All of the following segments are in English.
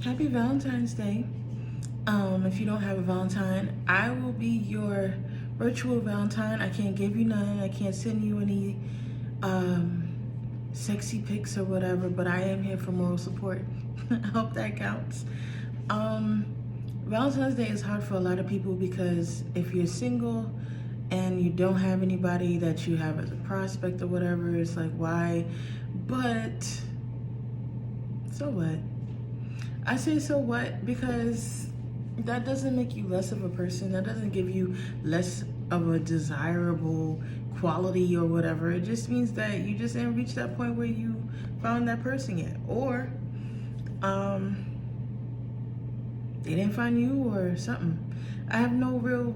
Happy Valentine's Day. If you don't have a Valentine, I will be your virtual Valentine. I can't give you none. I can't send you any sexy pics or whatever, but I am here for moral support. I hope that counts. Valentine's Day is hard for a lot of people because if you're single and you don't have anybody that you have as a prospect or whatever, it's like, why? But so what? I say so what because that doesn't make you less of a person. That doesn't give you less of a desirable quality or whatever. It just means that you just didn't reach that point where you found that person yet. Or they didn't find you or something. I have no real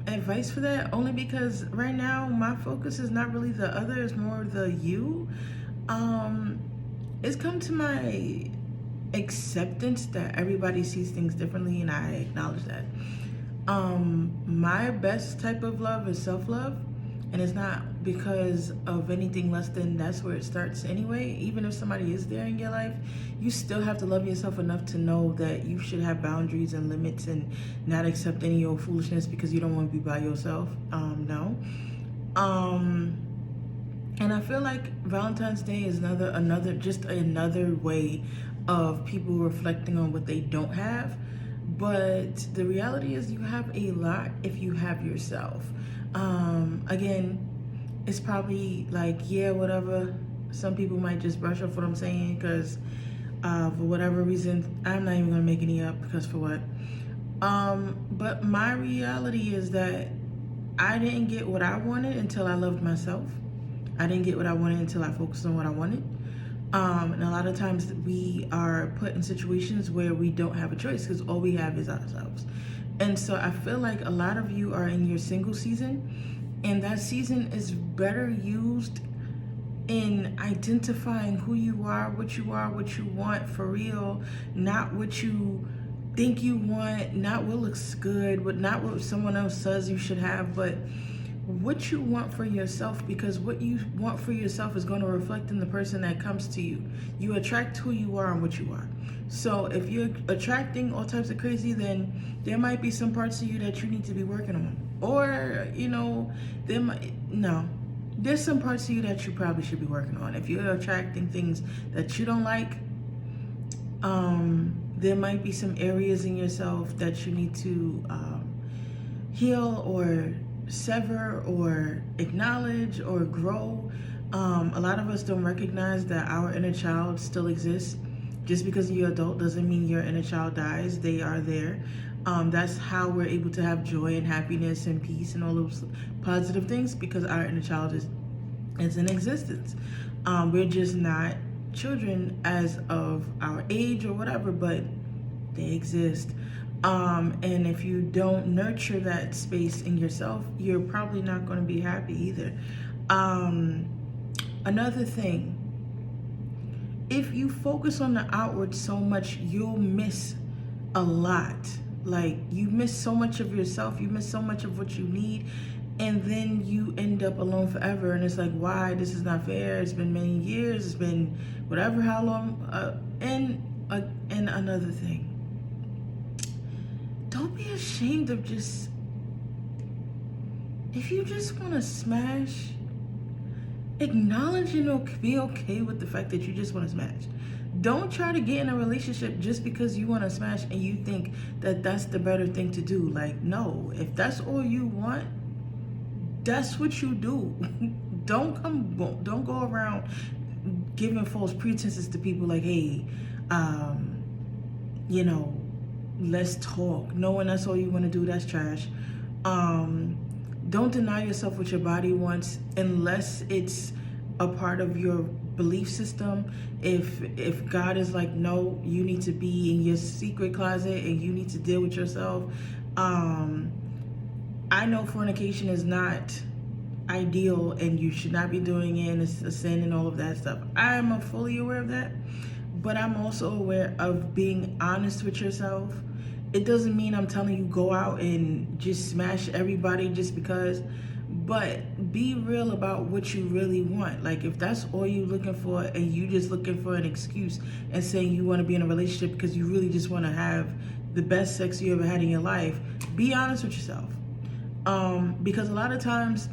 advice for that, only because right now my focus is not really the other, it's more the you. It's come to my acceptance that everybody sees things differently, and I acknowledge that. My best type of love is self-love, and it's not because of anything less than that's where it starts anyway. Even if somebody is there in your life, you still have to love yourself enough to know that you should have boundaries and limits and not accept any old foolishness because you don't want to be by yourself. No. And I feel like Valentine's Day is another way of people reflecting on what they don't have. But the reality is you have a lot if you have yourself. Again, it's probably like, yeah, whatever. Some people might just brush off what I'm saying because for whatever reason, I'm not even gonna make any up because for what? But my reality is that I didn't get what I wanted until I loved myself. I didn't get what I wanted until I focused on what I wanted. And a lot of times we are put in situations where we don't have a choice because all we have is ourselves. And so I feel like a lot of you are in your single season, and that season is better used in identifying who you are, what you want for real, not what you think you want, not what looks good, not what someone else says you should have, but what you want for yourself, because what you want for yourself is going to reflect in the person that comes to you. You attract who you are and what you are. So if you're attracting all types of crazy, then there might be some parts of you that you need to be working on. Or, there's some parts of you that you probably should be working on. If you're attracting things that you don't like, there might be some areas in yourself that you need to heal or sever or acknowledge or grow. A lot of us don't recognize that our inner child still exists. Just because you're adult doesn't mean your inner child dies. They are there. That's how we're able to have joy and happiness and peace and all those positive things, because our inner child is in existence. We're just not children as of our age or whatever, but they exist. And if you don't nurture that space in yourself, you're probably not going to be happy either. Another thing, if you focus on the outward so much, you'll miss a lot. Like, you miss so much of yourself, you miss so much of what you need, and then you end up alone forever. And it's like, why? This is not fair. It's been many years. It's been whatever, how long. And another thing, don't be ashamed of if you just want to smash, acknowledge and be okay with the fact that you just want to smash. Don't try to get in a relationship just because you want to smash and you think that that's the better thing to do. Like, no, if that's all you want, that's what you do. Don't go around giving false pretenses to people like, hey, let's talk. Knowing that's all you want to do, that's trash. Don't deny yourself what your body wants unless it's a part of your belief system. If God is like, no, you need to be in your secret closet and you need to deal with yourself. I know fornication is not ideal and you should not be doing it, and it's a sin and all of that stuff. I am fully aware of that, but I'm also aware of being honest with yourself. It doesn't mean I'm telling you go out and just smash everybody just because, But be real about what you really want. Like, if that's all you're looking for and you just looking for an excuse and saying you want to be in a relationship because you really just want to have the best sex you ever had in your life, be honest with yourself. Because a lot of times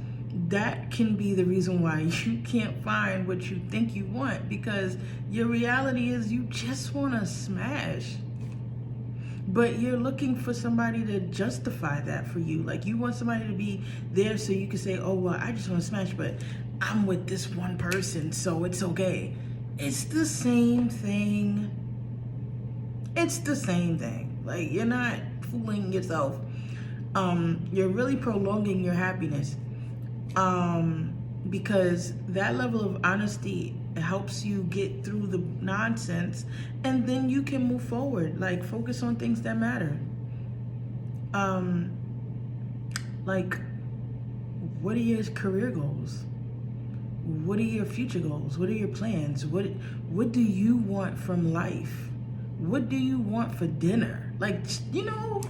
that can be the reason why you can't find what you think you want, because your reality is you just want to smash. But you're looking for somebody to justify that for you. Like, you want somebody to be there so you can say, oh, well, I just want to smash, but I'm with this one person, so it's okay. It's the same thing. It's the same thing. Like, you're not fooling yourself. You're really prolonging your happiness. Because that level of honesty helps you get through the nonsense, and then you can move forward. Like, focus on things that matter. Like, what are your career goals? What are your future goals? What are your plans? What do you want from life? What do you want for dinner? Like, you know,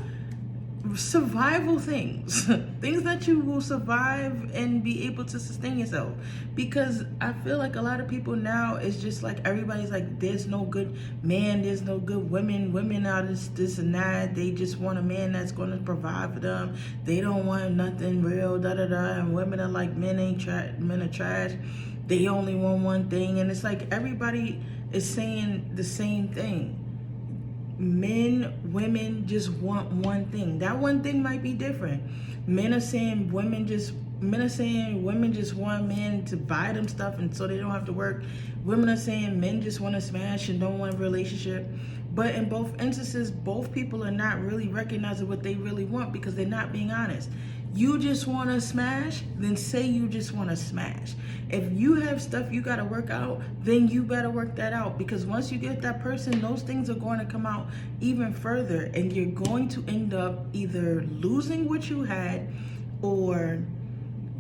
survival things. Things that you will survive and be able to sustain yourself. Because I feel like a lot of people now, is just like, everybody's like, there's no good man, there's no good women. Women are this and that. They just want a man that's going to provide for them. They don't want nothing real, And women are like, men are trash. They only want one thing. And it's like, everybody is saying the same thing. Men, women just want one thing. That one thing might be different. Men are saying women just want men to buy them stuff and so they don't have to work. Women are saying men just want to smash and don't want a relationship. But in both instances, both people are not really recognizing what they really want, because they're not being honest. You just want to smash, then say you just want to smash. If you have stuff you got to work out, then you better work that out, because once you get that person, those things are going to come out even further, and you're going to end up either losing what you had, or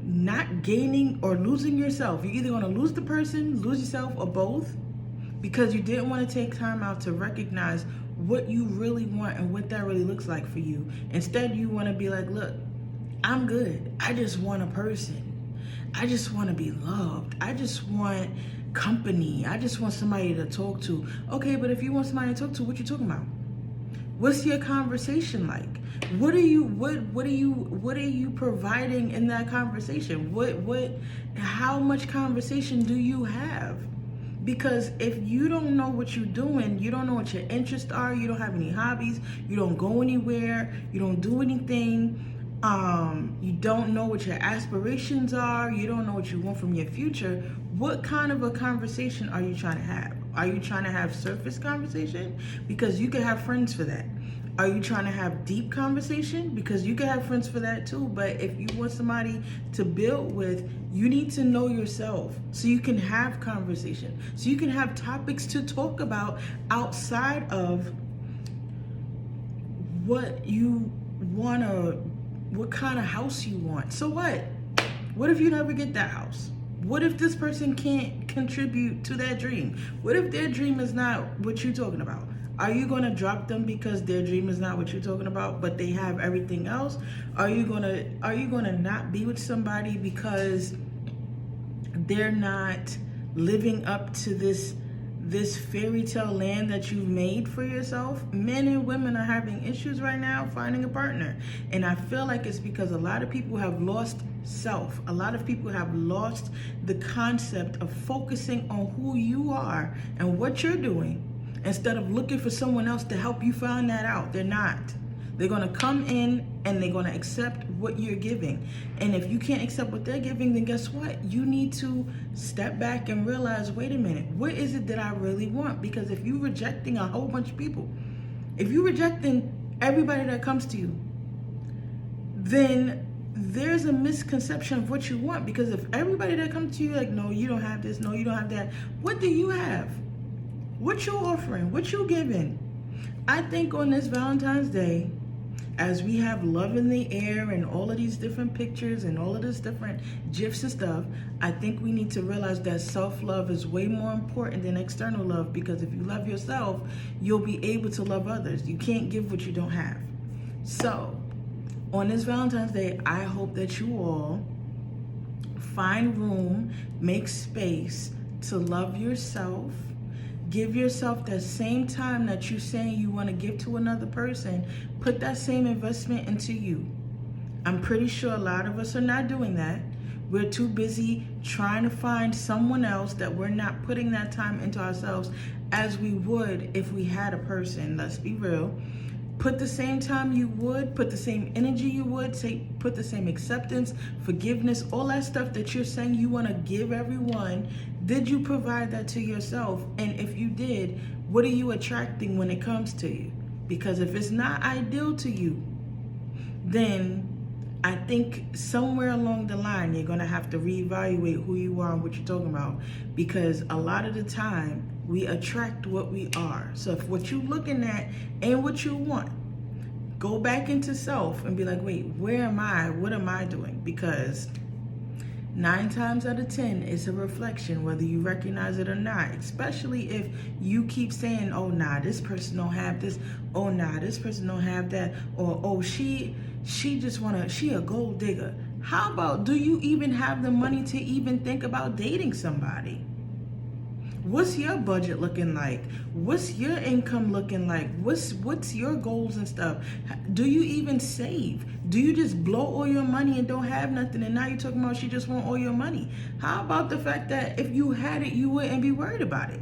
not gaining, or losing yourself. You're either going to lose the person, lose yourself, or both, because you didn't want to take time out to recognize what you really want and what that really looks like for you. Instead, you want to be like, look, I'm good. I just want a person. I just want to be loved. I just want company. I just want somebody to talk to. Okay, but if you want somebody to talk to, what you talking about? What's your conversation like? What are you providing in that conversation? How much conversation do you have? Because if you don't know what you're doing, you don't know what your interests are, you don't have any hobbies, you don't go anywhere, you don't do anything, you don't know what your aspirations are, you don't know what you want from your future, what kind of a conversation are you trying to have? Are you trying to have surface conversation? Because you can have friends for that. Are you trying to have deep conversation? Because you can have friends for that too. But if you want somebody to build with, you need to know yourself so you can have conversation. So you can have topics to talk about outside of what you want to, what kind of house you want. So what? What if you never get that house? What if this person can't contribute to that dream? What if their dream is not what you're talking about? Are you going to drop them because their dream is not what you're talking about, but they have everything else? Are you going to not be with somebody because they're not living up to this fairy tale land that you've made for yourself? Men and women are having issues right now finding a partner. And I feel like it's because a lot of people have lost self. A lot of people have lost the concept of focusing on who you are and what you're doing, instead of looking for someone else to help you find that out. They're not. They're going to come in and they're going to accept what you're giving. And if you can't accept what they're giving, then guess what? You need to step back and realize, wait a minute, what is it that I really want? Because if you're rejecting a whole bunch of people, if you're rejecting everybody that comes to you, then there's a misconception of what you want. Because if everybody that comes to you, like, no, you don't have this, no, you don't have that, what do you have? What you offering? What you giving? I think on this Valentine's Day, as we have love in the air and all of these different pictures and all of this different gifs and stuff, I think we need to realize that self-love is way more important than external love, because if you love yourself, you'll be able to love others. You can't give what you don't have. So, on this Valentine's Day, I hope that you all find room, make space to love yourself. Give yourself that same time that you're saying you want to give to another person. Put that same investment into you. I'm pretty sure a lot of us are not doing that. We're too busy trying to find someone else that we're not putting that time into ourselves as we would if we had a person. Let's be real. Put the same time you would, put the same energy you would, put the same acceptance, forgiveness, all that stuff that you're saying you want to give everyone. Did you provide that to yourself? And if you did, what are you attracting when it comes to you? Because if it's not ideal to you, then I think somewhere along the line, you're going to have to reevaluate who you are and what you're talking about. Because a lot of the time, we attract what we are. So if what you're looking at ain't what you want, go back into self and be like, wait, where am I? What am I doing? Because 9 times out of 10, it's a reflection, whether you recognize it or not. Especially if you keep saying, oh, nah, this person don't have this. Oh, nah, this person don't have that. Or, oh, she a gold digger. How about, do you even have the money to even think about dating somebody? What's your budget looking like? What's your income looking like? What's your goals and stuff? Do you even save? Do you just blow all your money and don't have nothing, and now you're talking about she just want all your money? How about the fact that if you had it, you wouldn't be worried about it?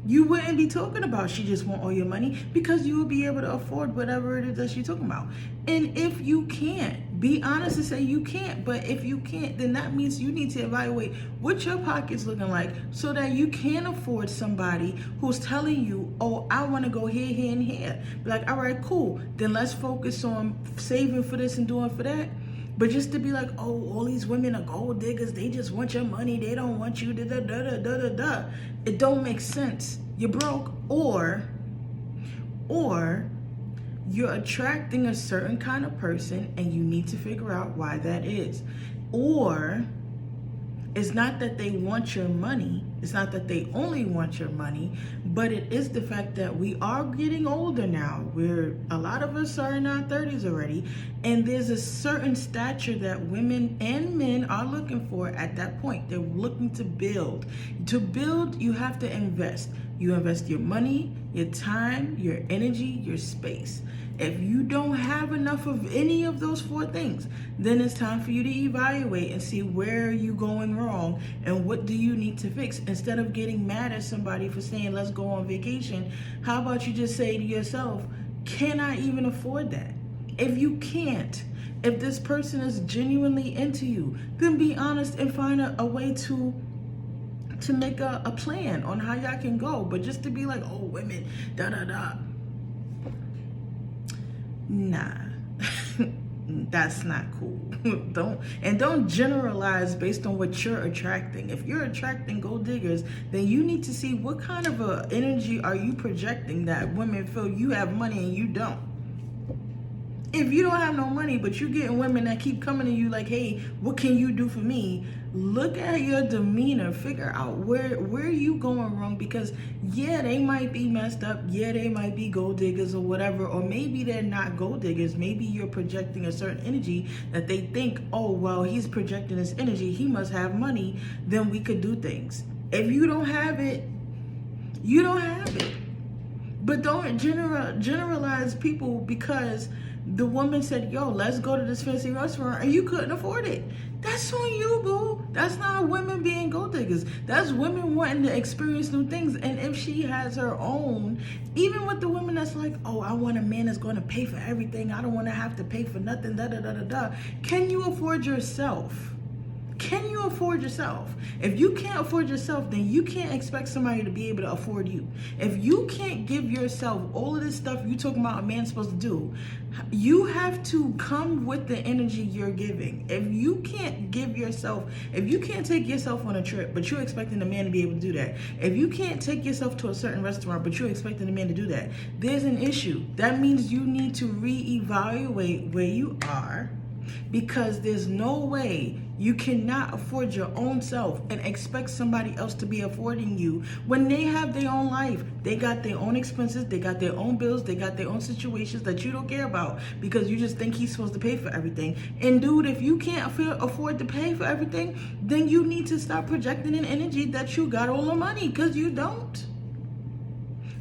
You wouldn't be talking about she just want all your money, because you will be able to afford whatever it is that she's talking about. And if you can't, be honest and say you can't. But if you can't, then that means you need to evaluate what your pocket's looking like so that you can afford somebody who's telling you, oh, I want to go here, here, and here. Be like, all right, cool. Then let's focus on saving for this and doing for that. But just to be like, oh, all these women are gold diggers, they just want your money, they don't want you, da da da da da da da. It don't make sense. You're broke, or you're attracting a certain kind of person and you need to figure out why that is. Or it's not that they want your money, it's not that they only want your money, but it is the fact that we are getting older now. A lot of us are in our 30s already, and there's a certain stature that women and men are looking for at that point. They're looking to build. To build, you have to invest. You invest your money, your time, your energy, your space. If you don't have enough of any of those 4 things, then it's time for you to evaluate and see where are you going wrong and what do you need to fix. Instead of getting mad at somebody for saying, let's go on vacation, how about you just say to yourself, can I even afford that? If you can't, if this person is genuinely into you, then be honest and find a way to make a plan on how y'all can go. But just to be like, oh, women, da da da. Nah, that's not cool. Don't generalize based on what you're attracting. If you're attracting gold diggers, then you need to see what kind of a energy are you projecting that women feel you have money and you don't. If you don't have no money, but you're getting women that keep coming to you like, hey, what can you do for me? Look at your demeanor. Figure out where you going wrong, because yeah, they might be messed up. Yeah, they might be gold diggers or whatever, or maybe they're not gold diggers. Maybe you're projecting a certain energy that they think, oh, well, he's projecting this energy, he must have money, then we could do things. If you don't have it, you don't have it. But don't generalize people because the woman said, yo, let's go to this fancy restaurant, and you couldn't afford it. That's on you, boo. That's not women being gold diggers. That's women wanting to experience new things. And if she has her own, even with the women that's like, oh, I want a man that's going to pay for everything, I don't want to have to pay for nothing, da da da da da. Can you afford yourself? Can you afford yourself? If you can't afford yourself, then you can't expect somebody to be able to afford you. If you can't give yourself all of this stuff you talking about a man's supposed to do, you have to come with the energy you're giving. If you can't give yourself, if you can't take yourself on a trip, but you're expecting a man to be able to do that, if you can't take yourself to a certain restaurant, but you're expecting a man to do that, there's an issue. That means you need to reevaluate where you are, because there's no way You cannot afford your own self and expect somebody else to be affording you when they have their own life. They got their own expenses, they got their own bills, they got their own situations that you don't care about because you just think he's supposed to pay for everything. And dude, if you can't afford to pay for everything, then you need to stop projecting an energy that you got all the money, because you don't.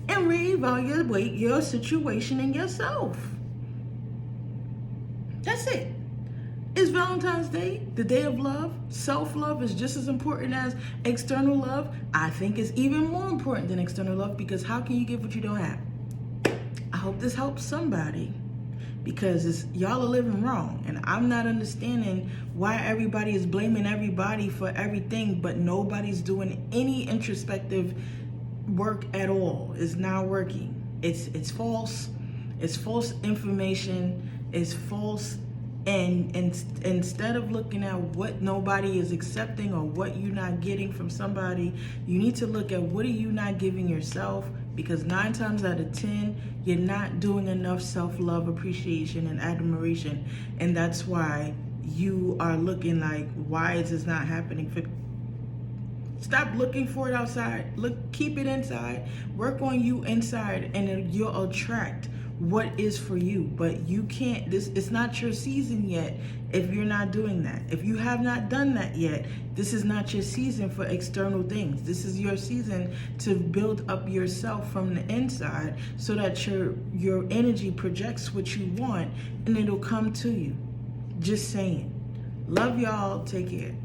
And reevaluate your situation and yourself. That's it. It's Valentine's Day, the day of love. Self-love is just as important as external love. I think it's even more important than external love, because how can you give what you don't have? I hope this helps somebody, because y'all are living wrong, and I'm not understanding why everybody is blaming everybody for everything, but nobody's doing any introspective work at all. It's not working. It's false. It's false information. It's false. And instead of looking at what nobody is accepting or what you're not getting from somebody, you need to look at what are you not giving yourself, because 9 times out of 10, you're not doing enough self-love, appreciation, and admiration. And that's why you are looking like, why is this not happening? Stop looking for it outside. Keep it inside. Work on you inside, and you'll attract what is for you. But you can't, it's not your season yet if you're not doing that. If you have not done that yet, this is not your season for external things. This is your season to build up yourself from the inside, so that your energy projects what you want and it'll come to you. Just saying. Love y'all. Take care.